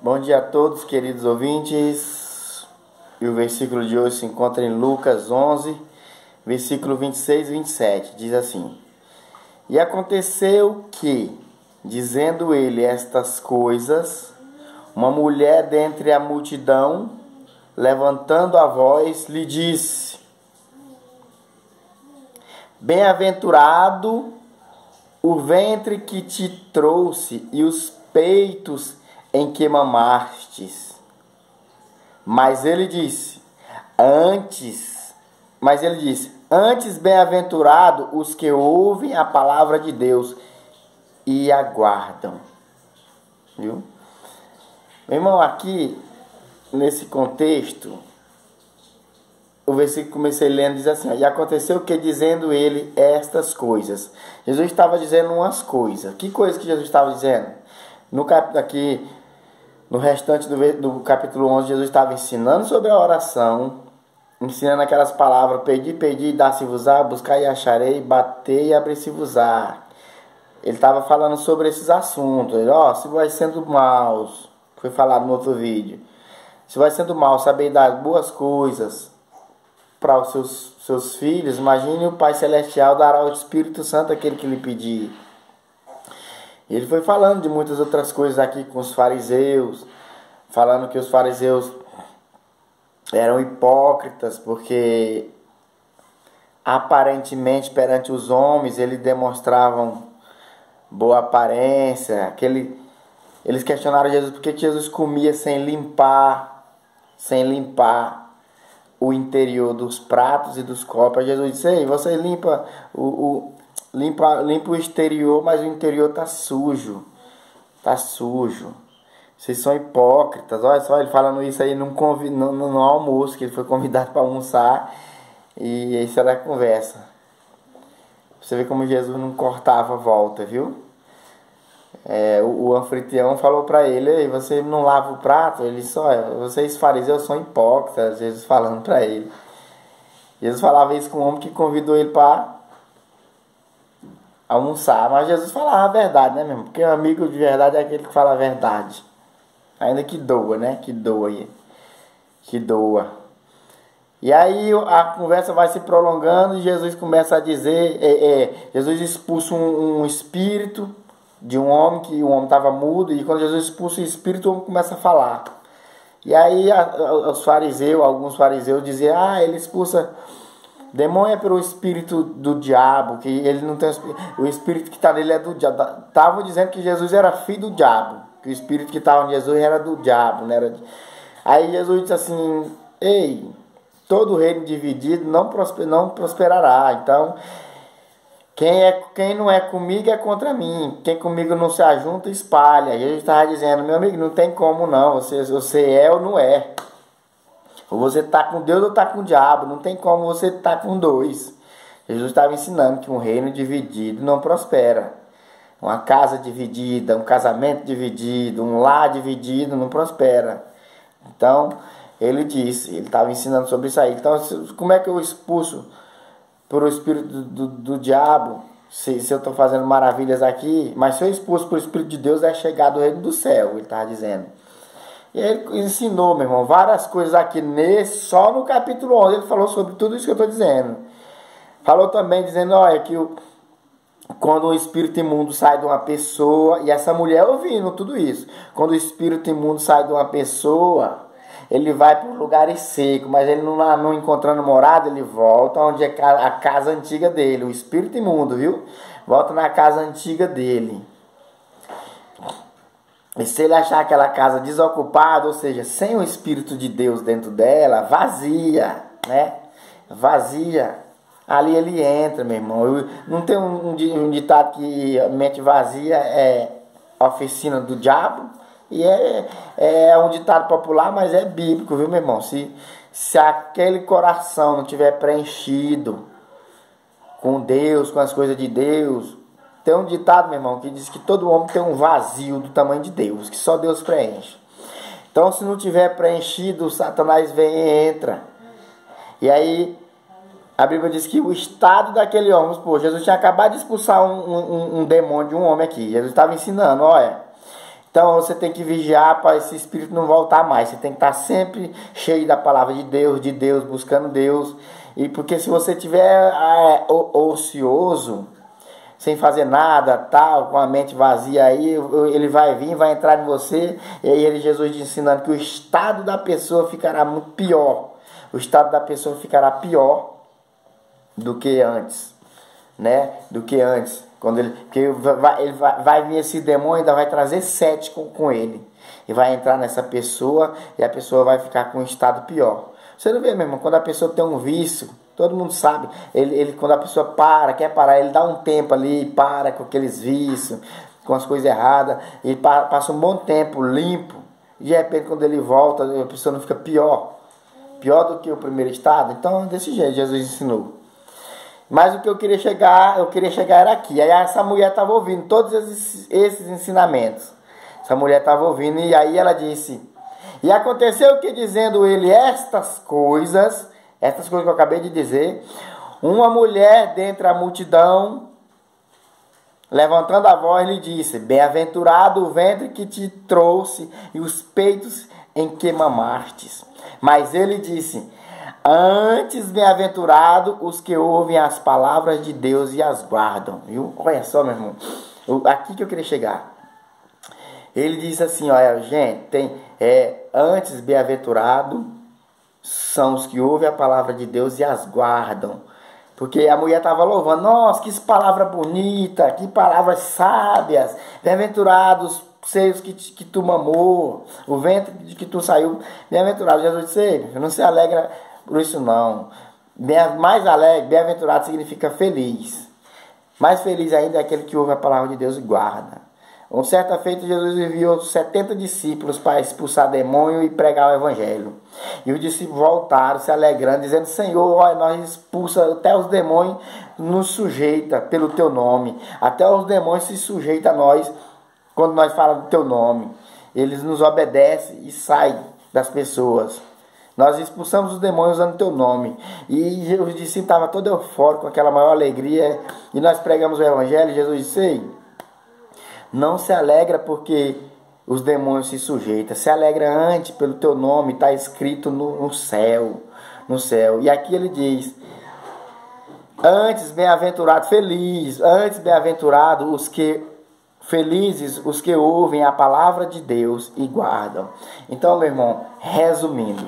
Bom dia a todos, queridos ouvintes. E o versículo de hoje se encontra em Lucas 11, versículo 26 e 27. Diz assim: E aconteceu que, dizendo ele estas coisas, uma mulher dentre a multidão, levantando a voz, lhe disse: Bem-aventurado o ventre que te trouxe e os peitos em que mamastes. Mas ele disse, antes bem-aventurado os que ouvem a palavra de Deus e aguardam. Viu? Meu irmão, aqui, nesse contexto, o versículo que comecei lendo diz assim: E aconteceu que, dizendo ele estas coisas, Jesus estava dizendo umas coisas. Que coisa que Jesus estava dizendo? No restante do capítulo 11, Jesus estava ensinando sobre a oração, ensinando aquelas palavras: Pedi, pedi, dá-se-vos-á, buscai e acharei, batei e abri-se-vos-á. Ele estava falando sobre esses assuntos. Ele, se vai sendo maus, foi falado no outro vídeo, se vai sendo mal, saber dar boas coisas para os seus filhos, imagine o Pai Celestial dará o Espírito Santo àquele que lhe pedir. Ele foi falando de muitas outras coisas aqui com os fariseus, falando que os fariseus eram hipócritas, porque aparentemente perante os homens eles demonstravam boa aparência. Eles questionaram Jesus por que Jesus comia sem limpar o interior dos pratos e dos copos. Jesus disse: Ei, você limpa o exterior, mas o interior está sujo. Está sujo. Vocês são hipócritas. Olha só, ele falando isso aí no almoço, que ele foi convidado para almoçar. E isso era a conversa. Você vê como Jesus não cortava a volta, viu? O anfitrião falou para ele: Ei, você não lava o prato? Ele disse: vocês fariseus são hipócritas. Jesus falando para ele. Jesus falava isso com um homem que convidou ele para almoçar. Mas Jesus falava a verdade, né, mesmo? Porque um amigo de verdade é aquele que fala a verdade. Ainda que doa, né? Que doa. E aí a conversa vai se prolongando e Jesus começa a dizer... Jesus expulsa um espírito de um homem, que o homem estava mudo, e quando Jesus expulsa o espírito, o homem começa a falar. E aí alguns fariseus diziam: ele expulsa demônio pelo espírito do diabo, que ele não tem o espírito que está nele é do diabo. Estavam dizendo que Jesus era filho do diabo, que o espírito que estava em Jesus era do diabo, não era. Aí Jesus disse assim: Ei, todo reino dividido não prosperará. Então, quem não é comigo é contra mim. Quem comigo não se ajunta, espalha. Jesus estava dizendo: Meu amigo, não tem como não. Você é ou não é. Ou você está com Deus ou está com o diabo. Não tem como você estar com dois. Jesus estava ensinando que um reino dividido não prospera. Uma casa dividida, um casamento dividido, um lar dividido não prospera. Então, ele estava ensinando sobre isso aí. Então, como é que eu expulso por o espírito do diabo, se eu estou fazendo maravilhas aqui? Mas se eu expulso por o espírito de Deus, é chegar do reino do céu, ele estava dizendo. E ele ensinou, meu irmão, várias coisas aqui só no capítulo 11, ele falou sobre tudo isso que eu estou dizendo. Falou também dizendo, que quando o espírito imundo sai de uma pessoa, e essa mulher ouvindo tudo isso, quando o espírito imundo sai de uma pessoa, ele vai para lugares secos, mas ele não encontrando morada, ele volta onde é a casa antiga dele, o espírito imundo, viu? Volta na casa antiga dele. E se ele achar aquela casa desocupada, ou seja, sem o Espírito de Deus dentro dela, vazia, né? Vazia. Ali ele entra, meu irmão. Não tem um ditado que mente vazia é oficina do diabo? E é um ditado popular, mas é bíblico, viu, meu irmão? Se aquele coração não tiver preenchido com Deus, com as coisas de Deus... Tem um ditado, meu irmão, que diz que todo homem tem um vazio do tamanho de Deus, que só Deus preenche. Então, se não tiver preenchido, o Satanás vem e entra. E aí, a Bíblia diz que o estado daquele homem... Jesus tinha acabado de expulsar um demônio de um homem aqui. Jesus estava ensinando, Então você tem que vigiar para esse espírito não voltar mais. Você tem que estar sempre cheio da palavra de Deus, buscando Deus. E porque se você estiver ocioso, sem fazer nada, tal, com a mente vazia aí, ele vai vir, vai entrar em você. E aí Jesus ensinando que o estado da pessoa ficará muito pior. O estado da pessoa ficará pior do que antes, né? Do que antes. Quando porque vai vir esse demônio, ainda vai trazer 7 com ele. E vai entrar nessa pessoa e a pessoa vai ficar com um estado pior. Você não vê, meu irmão, quando a pessoa tem um vício, todo mundo sabe, quando a pessoa quer parar, ele dá um tempo ali, para com aqueles vícios, com as coisas erradas, e passa um bom tempo limpo, e de repente quando ele volta, a pessoa não fica pior do que o primeiro estado. Então, desse jeito, Jesus ensinou. Mas o que eu queria chegar era aqui. Aí essa mulher estava ouvindo todos esses ensinamentos. Essa mulher estava ouvindo e aí ela disse: e aconteceu que, dizendo ele estas coisas que eu acabei de dizer, uma mulher dentre a multidão, levantando a voz, lhe disse: bem-aventurado o ventre que te trouxe e os peitos em que mamastes. Mas ele disse: antes bem-aventurado os que ouvem as palavras de Deus e as guardam. Viu? Olha só, meu irmão. Aqui que eu queria chegar. Ele diz assim, olha, gente, antes bem-aventurado são os que ouvem a palavra de Deus e as guardam. Porque a mulher estava louvando: nossa, que palavra bonita, que palavras sábias, bem-aventurados seios que tu mamou, o ventre de que tu saiu, bem-aventurado. Jesus disse: não se alegra por isso não. Mais alegre, bem-aventurado significa feliz. Mais feliz ainda é aquele que ouve a palavra de Deus e guarda. Uma certa feita, Jesus enviou 70 discípulos para expulsar demônio e pregar o evangelho. E os discípulos voltaram se alegrando, dizendo: Senhor, olha, nós expulsamos, até os demônios nos sujeita pelo teu nome. Até os demônios se sujeitam a nós quando nós falamos do teu nome. Eles nos obedecem e saem das pessoas. Nós expulsamos os demônios usando o teu nome. E os discípulos estavam todos eufóricos, com aquela maior alegria. E nós pregamos o evangelho. E Jesus disse: ei, não se alegra porque os demônios se sujeitam. Se alegra antes pelo teu nome, está escrito no céu. No céu. E aqui ele diz: antes bem-aventurado, antes bem-aventurado felizes os que ouvem a palavra de Deus e guardam. Então, meu irmão, resumindo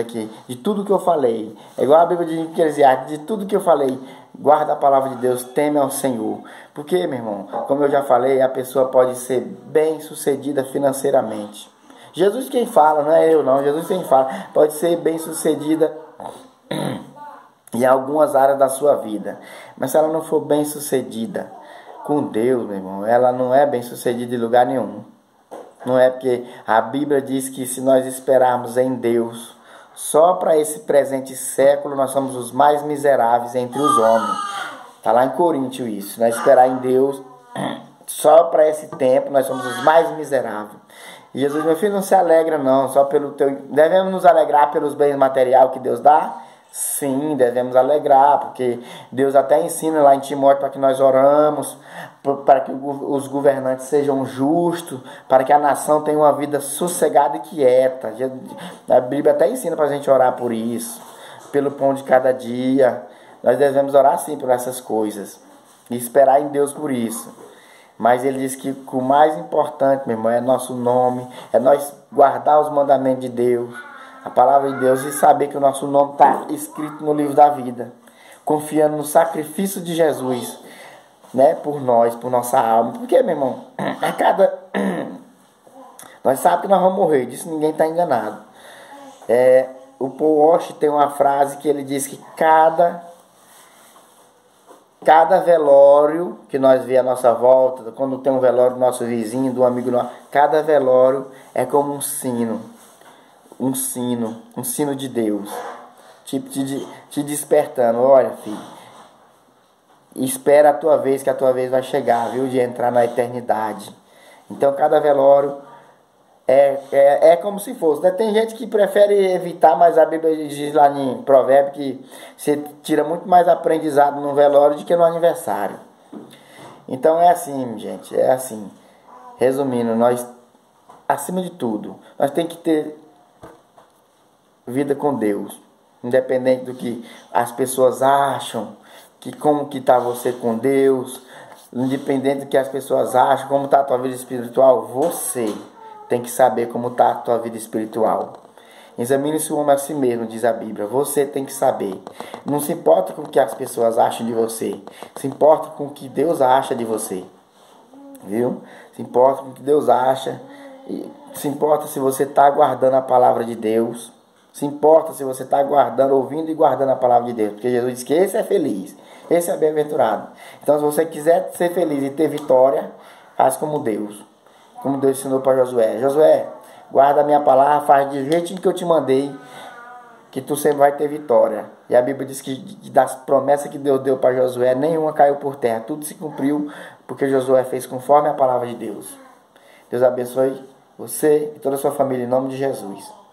aqui, de tudo que eu falei, é igual a Bíblia de Eclesiastes, de tudo que eu falei, guarda a palavra de Deus, teme ao Senhor. Porque, meu irmão, como eu já falei, a pessoa pode ser bem sucedida financeiramente. Jesus quem fala, não é eu não, Jesus quem fala, pode ser bem sucedida em algumas áreas da sua vida. Mas se ela não for bem sucedida com Deus, meu irmão, ela não é bem sucedida em lugar nenhum. Não é, porque a Bíblia diz que se nós esperarmos em Deus, só para esse presente século nós somos os mais miseráveis entre os homens. Está lá em Coríntios isso. Nós esperar em Deus, só para esse tempo nós somos os mais miseráveis. E Jesus, meu filho, não se alegra não, só pelo teu... Devemos nos alegrar pelos bens materiais que Deus dá? Sim, devemos alegrar, porque Deus até ensina lá em Timóteo para que nós oramos, para que os governantes sejam justos, para que a nação tenha uma vida sossegada e quieta. A Bíblia até ensina para a gente orar por isso, pelo pão de cada dia. Nós devemos orar sim por essas coisas e esperar em Deus por isso. Mas ele diz que o mais importante, meu irmão, é nosso nome, é nós guardar os mandamentos de Deus, a palavra de Deus, e saber que o nosso nome está escrito no livro da vida, confiando no sacrifício de Jesus, né, por nós, por nossa alma. Porque, meu irmão, nós sabemos que nós vamos morrer, disso ninguém está enganado. O Paul Walsh tem uma frase que ele diz que cada velório que nós vê à nossa volta, quando tem um velório do nosso vizinho, do amigo nosso, cada velório é como um sino de Deus, tipo te despertando: olha, filho, espera a tua vez, que a tua vez vai chegar, viu, de entrar na eternidade. Então cada velório é como se fosse, né? Tem gente que prefere evitar, mas a Bíblia diz lá em Provérbio que você tira muito mais aprendizado no velório do que no aniversário. Então é assim, gente, é assim. Resumindo, nós, acima de tudo, nós temos que ter vida com Deus. Independente do que as pessoas acham, que como que está você com Deus, independente do que as pessoas acham, como está a tua vida espiritual, você tem que saber como está a tua vida espiritual. Examine-se o homem a si mesmo, diz a Bíblia. Você tem que saber. Não se importa com o que as pessoas acham de você. Se importa com o que Deus acha de você. Viu? Se importa com o que Deus acha. Se importa se você está guardando a palavra de Deus. Se importa se você está guardando, ouvindo e guardando a palavra de Deus. Porque Jesus diz que esse é feliz. Esse é bem-aventurado. Então, se você quiser ser feliz e ter vitória, faz como Deus. Como Deus ensinou para Josué. Josué, guarda a minha palavra, faz do jeitinho que eu te mandei, que tu sempre vai ter vitória. E a Bíblia diz que das promessas que Deus deu para Josué, nenhuma caiu por terra. Tudo se cumpriu, porque Josué fez conforme a palavra de Deus. Deus abençoe você e toda a sua família, em nome de Jesus.